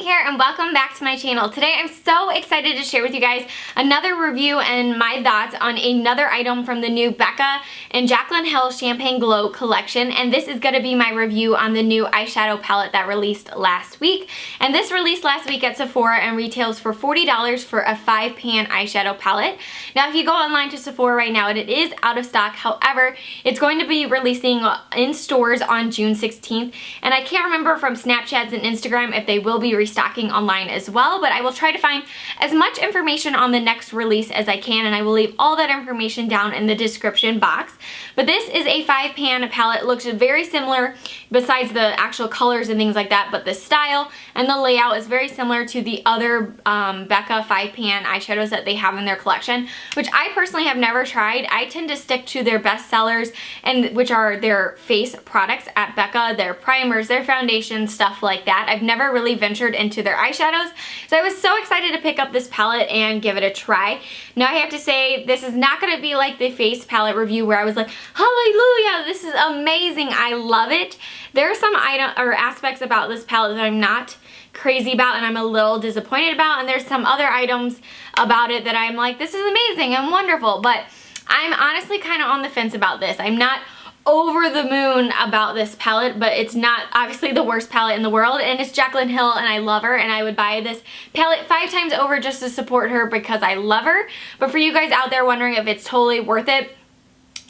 here and welcome back to my channel. Today I'm so excited to share with you guys another review and my thoughts on another item from the new Becca and Jaclyn Hill Champagne Glow collection, and this is going to be my review on the new eyeshadow palette that released last week. And this released last week at Sephora and retails for $40 for a 5-pan eyeshadow palette. Now if you go online to Sephora right now, it is out of stock. However, it's going to be releasing in stores on June 16th, and I can't remember from Snapchats and Instagram if they will be restocking online as well, but I will try to find as much information on the next release as I can, and I will leave all that information down in the description box. But this is a 5-pan palette. It looks very similar besides the actual colors and things like that, but the style and the layout is very similar to the other Becca 5-pan eyeshadows that they have in their collection, which I personally have never tried. I tend to stick to their best sellers, and which are their face products at Becca, their primers, their foundations, stuff like that. I've never really ventured into their eyeshadows, so I was so excited to pick up this palette and give it a try. Now I have to say, this is not going to be like the face palette review where I was like, hallelujah, this is amazing, I love it. There are some aspects about this palette that I'm not crazy about and I'm a little disappointed about, and there's some other items about it that I'm like, this is amazing and wonderful, but I'm honestly kind of on the fence about this. I'm not over the moon about this palette, but it's not obviously the worst palette in the world, and it's Jaclyn Hill and I love her, and I would buy this palette 5 times over just to support her because I love her. But for you guys out there wondering if it's totally worth it,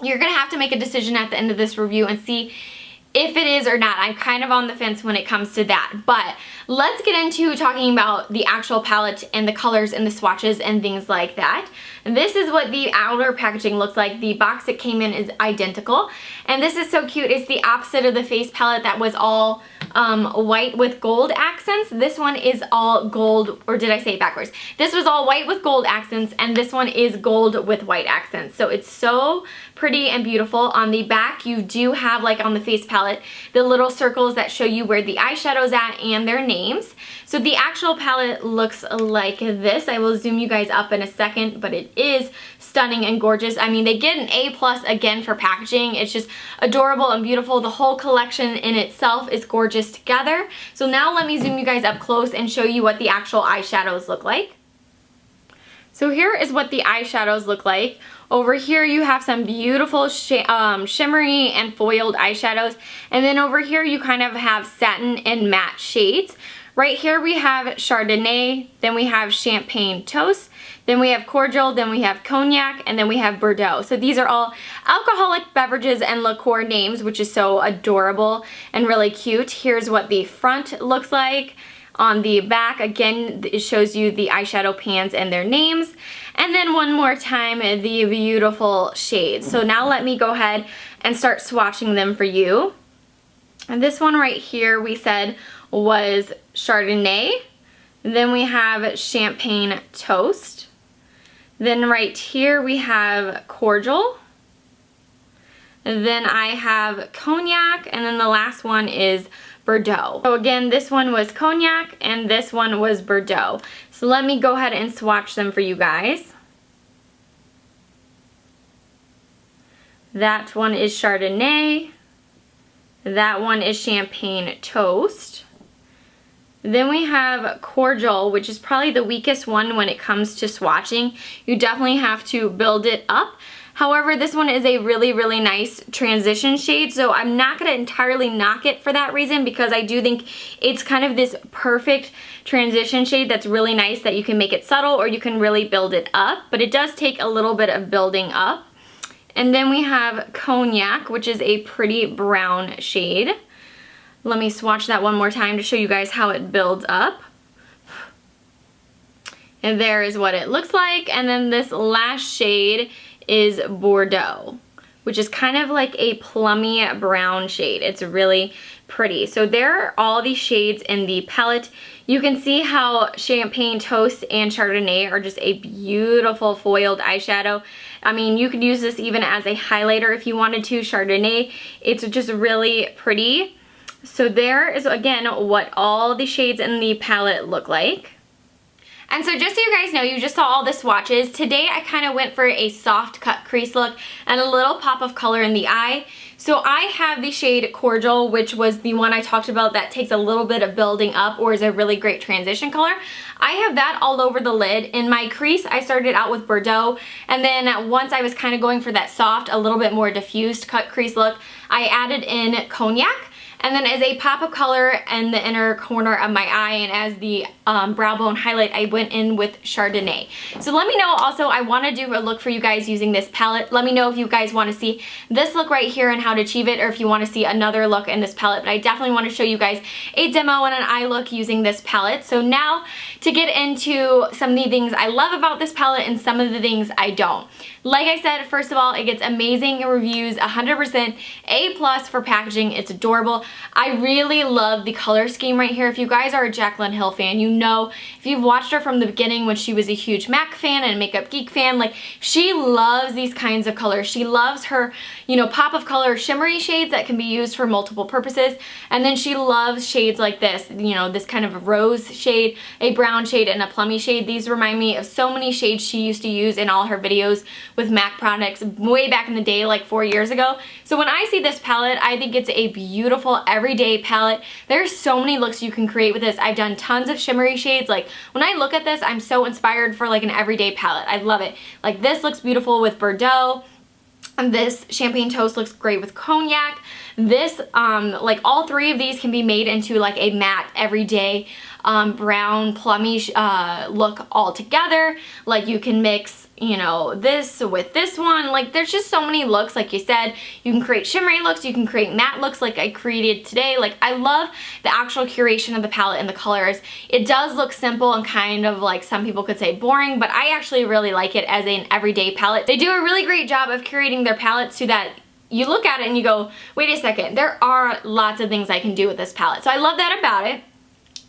you're gonna have to make a decision at the end of this review and see if it is or not. I'm kind of on the fence when it comes to that. But let's get into talking about the actual palette and the colors and the swatches and things like that. And this is what the outer packaging looks like. The box it came in is identical. And this is so cute. It's the opposite of the face palette that was all white with gold accents. This one is all gold, or did I say it backwards? This was all white with gold accents, and this one is gold with white accents. So it's so pretty and beautiful. On the back, you do have, like on the face palette, the little circles that show you where the eyeshadow's at and their names. So the actual palette looks like this. I will zoom you guys up in a second, but it is stunning and gorgeous. I mean, they get an A+ again for packaging. It's just adorable and beautiful. The whole collection in itself is gorgeous together. So now let me zoom you guys up close and show you what the actual eyeshadows look like. So here is what the eyeshadows look like. Over here you have some beautiful shimmery and foiled eyeshadows, and then over here you kind of have satin and matte shades. Right here we have Chardonnay, then we have Champagne Toast, then we have Cordial, then we have Cognac, and then we have Bordeaux. So these are all alcoholic beverages and liqueur names, which is so adorable and really cute. Here's what the front looks like. On the back, again, it shows you the eyeshadow pans and their names. And then one more time, the beautiful shades. So now let me go ahead and start swatching them for you. And this one right here we said was Chardonnay. Then we have Champagne Toast. Then right here we have Cordial. And then I have Cognac, and then the last one is Bordeaux. So again, this one was Cognac and this one was Bordeaux. So let me go ahead and swatch them for you guys. That one is Chardonnay. That one is Champagne Toast. Then we have Cordial, which is probably the weakest one when it comes to swatching. You definitely have to build it up. However, this one is a really, really nice transition shade, so I'm not going to entirely knock it for that reason, because I do think it's kind of this perfect transition shade that's really nice, that you can make it subtle or you can really build it up, but it does take a little bit of building up. And then we have Cognac, which is a pretty brown shade. Let me swatch that one more time to show you guys how it builds up. And there is what it looks like. And then this last shade is Bordeaux, which is kind of like a plummy brown shade. It's really pretty. So there are all these shades in the palette. You can see how Champagne Toast and Chardonnay are just a beautiful foiled eyeshadow. I mean, you could use this even as a highlighter if you wanted to. Chardonnay, it's just really pretty. So there is, again, what all the shades in the palette look like. And so just so you guys know, you just saw all the swatches. Today I kind of went for a soft cut crease look and a little pop of color in the eye. So I have the shade Cordial, which was the one I talked about that takes a little bit of building up or is a really great transition color. I have that all over the lid. In my crease, I started out with Bordeaux, and then once I was kind of going for that soft, a little bit more diffused cut crease look, I added in Cognac. And then as a pop of color in the inner corner of my eye and as the brow bone highlight, I went in with Chardonnay. So let me know also, I want to do a look for you guys using this palette. Let me know if you guys want to see this look right here and how to achieve it, or if you want to see another look in this palette. But I definitely want to show you guys a demo and an eye look using this palette. So now to get into some of the things I love about this palette and some of the things I don't. Like I said, first of all, it gets amazing reviews, 100% A+ for packaging. It's adorable. I really love the color scheme right here. If you guys are a Jaclyn Hill fan, you know, if you've watched her from the beginning when she was a huge MAC fan and Makeup Geek fan, like, she loves these kinds of colors. She loves her, you know, pop of color shimmery shades that can be used for multiple purposes. And then she loves shades like this, you know, this kind of rose shade, a brown shade, and a plummy shade. These remind me of so many shades she used to use in all her videos with MAC products way back in the day, like 4 years ago. So when I see this palette, I think it's a beautiful everyday palette. There's so many looks you can create with this. I've done tons of shimmery shades. Like, when I look at this, I'm so inspired for like an everyday palette. I love it. Like, this looks beautiful with Bordeaux. And this Champagne Toast looks great with Cognac. This, like, all three of these can be made into like a matte everyday brown plummy look all together. Like, you can mix, you know, this with this one. Like, there's just so many looks. Like you said, you can create shimmery looks, you can create matte looks like I created today. Like, I love the actual curation of the palette and the colors. It does look simple and kind of, like, some people could say boring, but I actually really like it as an everyday palette. They do a really great job of curating their palettes so that you look at it and you go, wait a second, there are lots of things I can do with this palette. So I love that about it.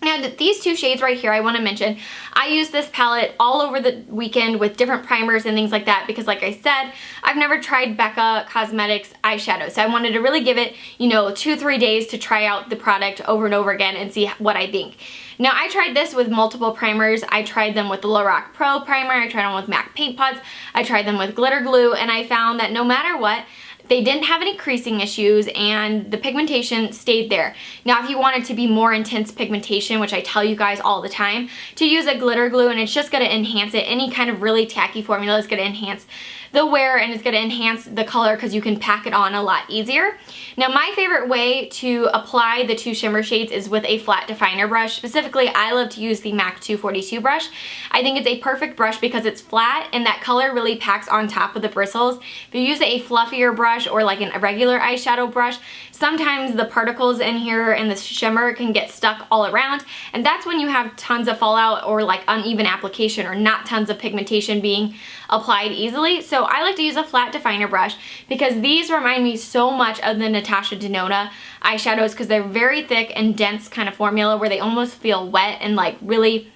Now, these two shades right here, I want to mention, I used this palette all over the weekend with different primers and things like that because, like I said, I've never tried Becca Cosmetics eyeshadow. So I wanted to really give it, you know, 2-3 days to try out the product over and over again and see what I think. Now, I tried this with multiple primers. I tried them with the Lorac Pro primer. I tried them with MAC Paint Pots. I tried them with glitter glue, and I found that no matter what, they didn't have any creasing issues and the pigmentation stayed there. Now, if you wanted to be more intense pigmentation, which I tell you guys all the time, to use a glitter glue, and it's just going to enhance it. Any kind of really tacky formula is going to enhance the wear and it's going to enhance the color because you can pack it on a lot easier. Now, my favorite way to apply the two shimmer shades is with a flat definer brush. Specifically, I love to use the MAC 242 brush. I think it's a perfect brush because it's flat and that color really packs on top of the bristles. If you use a fluffier brush or like a regular eyeshadow brush, sometimes the particles in here and the shimmer can get stuck all around, and that's when you have tons of fallout or like uneven application or not tons of pigmentation being applied easily. So I like to use a flat definer brush because these remind me so much of the Natasha Denona eyeshadows because they're very thick and dense kind of formula where they almost feel wet and like really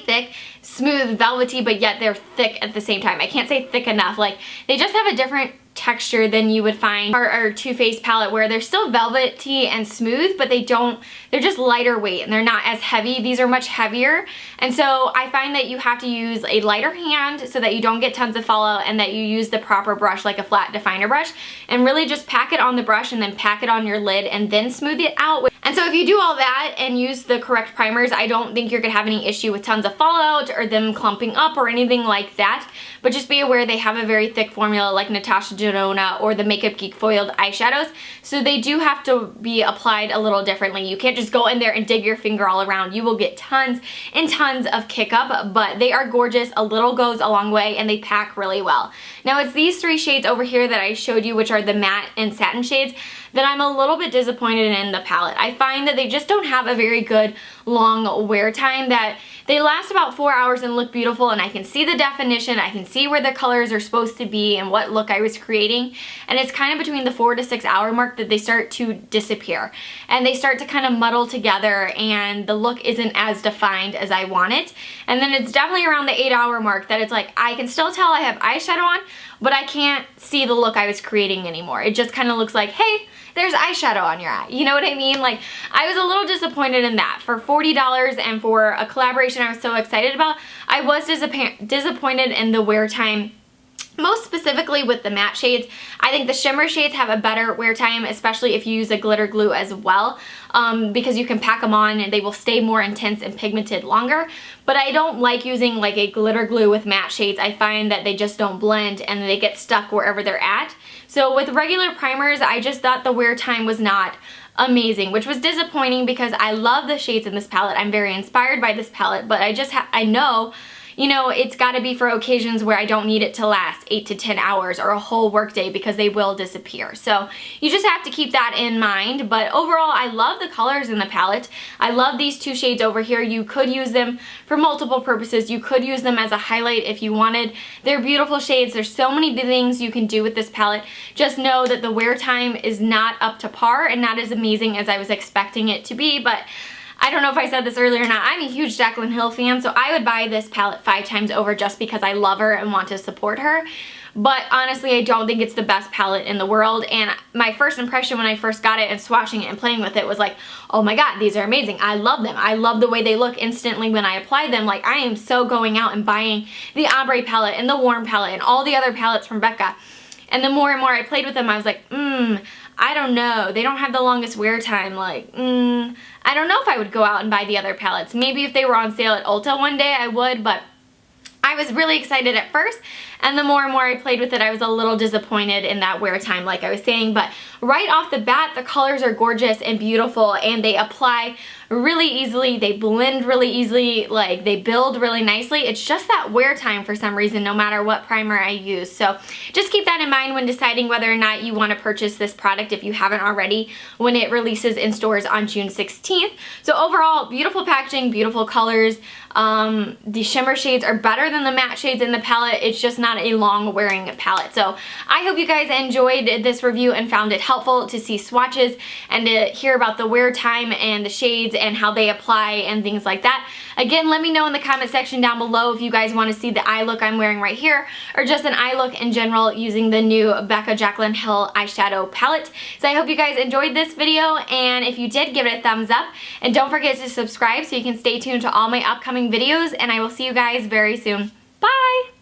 thick, smooth, velvety, but yet they're thick at the same time. I can't say thick enough. Like, they just have a different texture than you would find our Too Faced palette where they're still velvety and smooth, but they're just lighter weight and they're not as heavy. These are much heavier, and so I find that you have to use a lighter hand so that you don't get tons of fallout and that you use the proper brush like a flat definer brush and really just pack it on the brush and then pack it on your lid and then smooth it out. And so if you do all that and use the correct primers, I don't think you're gonna have any issue with tons of fallout or them clumping up or anything like that. But just be aware they have a very thick formula like Natasha Denona or the Makeup Geek foiled eyeshadows, so they do have to be applied a little differently. You can't just go in there and dig your finger all around. You will get tons and tons of kick up, but they are gorgeous. A little goes a long way and they pack really well. Now, it's these three shades over here that I showed you, which are the matte and satin shades, that I'm a little bit disappointed in the palette. I find that they just don't have a very good long wear time, that they last about 4 hours and look beautiful, and I can see the definition, I can see where the colors are supposed to be and what look I was creating, and it's kind of between the 4 to 6 hour mark that they start to disappear and they start to kind of muddle together and the look isn't as defined as I want it. And then it's definitely around the 8 hour mark that it's like I can still tell I have eyeshadow on, but I can't see the look I was creating anymore. It just kind of looks like, hey, there's eyeshadow on your eye. You know what I mean? Like, I was a little disappointed in that. For $40 and for a collaboration I was so excited about, I was disappointed in the wear time Most specifically with the matte shades, I think the shimmer shades have a better wear time, especially if you use a glitter glue as well, because you can pack them on and they will stay more intense and pigmented longer. But I don't like using like a glitter glue with matte shades. I find that they just don't blend and they get stuck wherever they're at. So with regular primers, I just thought the wear time was not amazing, which was disappointing because I love the shades in this palette. I'm very inspired by this palette, but I know, you know, it's got to be for occasions where I don't need it to last 8 to 10 hours or a whole workday, because they will disappear. So you just have to keep that in mind. But overall, I love the colors in the palette. I love these two shades over here. You could use them for multiple purposes. You could use them as a highlight if you wanted. They're beautiful shades. There's so many things you can do with this palette. Just know that the wear time is not up to par and not as amazing as I was expecting it to be. But I don't know if I said this earlier or not, I'm a huge Jaclyn Hill fan, so I would buy this palette 5 times over just because I love her and want to support her. But honestly, I don't think it's the best palette in the world, and my first impression when I first got it and swatching it and playing with it was like, oh my god, these are amazing. I love them. I love the way they look instantly when I apply them. Like, I am so going out and buying the ombre palette and the warm palette and all the other palettes from Becca. And the more and more I played with them, I was like, I don't know. They don't have the longest wear time. Like, I don't know if I would go out and buy the other palettes. Maybe if they were on sale at Ulta one day, I would, but I was really excited at first, and the more and more I played with it, I was a little disappointed in that wear time, like I was saying. But right off the bat, the colors are gorgeous and beautiful, and they apply really easily. They blend really easily, like they build really nicely. It's just that wear time for some reason, no matter what primer I use. So just keep that in mind when deciding whether or not you want to purchase this product if you haven't already, when it releases in stores on June 16th. So overall, beautiful packaging, beautiful colors. The shimmer shades are better than the matte shades in the palette. It's just not a long wearing palette. So I hope you guys enjoyed this review and found it helpful to see swatches and to hear about the wear time and the shades and how they apply and things like that. Again, let me know in the comment section down below if you guys want to see the eye look I'm wearing right here, or just an eye look in general using the new Becca Jaclyn Hill eyeshadow palette. So I hope you guys enjoyed this video, and if you did, give it a thumbs up, and don't forget to subscribe so you can stay tuned to all my upcoming videos, and I will see you guys very soon. Bye!